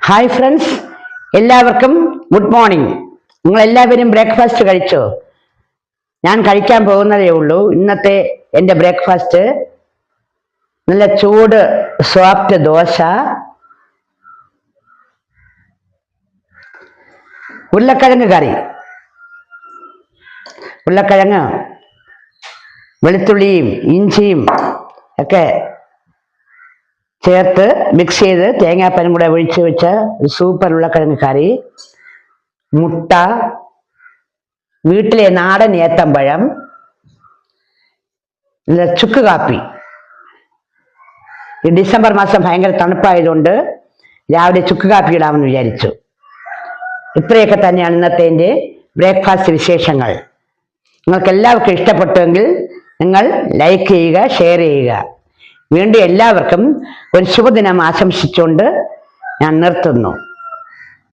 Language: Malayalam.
ഹായ് ഫ്രണ്ട്സ്, എല്ലാവർക്കും ഗുഡ് മോർണിംഗ്. നിങ്ങളെല്ലാവരും ബ്രേക്ക്ഫാസ്റ്റ് കഴിച്ചോ? ഞാൻ കഴിക്കാൻ പോകുന്നതേ ഉള്ളൂ. ഇന്നത്തെ എൻ്റെ ബ്രേക്ക്ഫാസ്റ്റ് നല്ല ചൂട് സോഫ്റ്റ് ദോശ, ഉരുളക്കിഴങ്ങ് കറി. ഉരുളക്കിഴങ്ങ് വെളുത്തുള്ളിയും ഇഞ്ചിയും ഒക്കെ ചേർത്ത് മിക്സ് ചെയ്ത് തേങ്ങാപ്പാലും കൂടെ ഒഴിച്ച് വെച്ച സൂപ്പർ ഉരുളക്കിഴങ്ങ് കറി, മുട്ട, വീട്ടിലെ നാടൻ ഏത്തമ്പഴം, ചുക്ക് കാപ്പി. ഈ ഡിസംബർ മാസം ഭയങ്കര തണുപ്പായതുകൊണ്ട് രാവിലെ ചുക്ക് കാപ്പി ഇടാമെന്ന് വിചാരിച്ചു. ഇത്രയൊക്കെ തന്നെയാണ് ഇന്നത്തെ എൻ്റെ ബ്രേക്ക്ഫാസ്റ്റ് വിശേഷങ്ങൾ. നിങ്ങൾക്ക് എല്ലാവർക്കും ഇഷ്ടപ്പെട്ടുവെങ്കിൽ നിങ്ങൾ ലൈക്ക് ചെയ്യുക, ഷെയർ ചെയ്യുക. വീണ്ടും എല്ലാവർക്കും ഒരു ശുഭദിനം ആശംസിച്ചുകൊണ്ട് ഞാൻ നിർത്തുന്നു.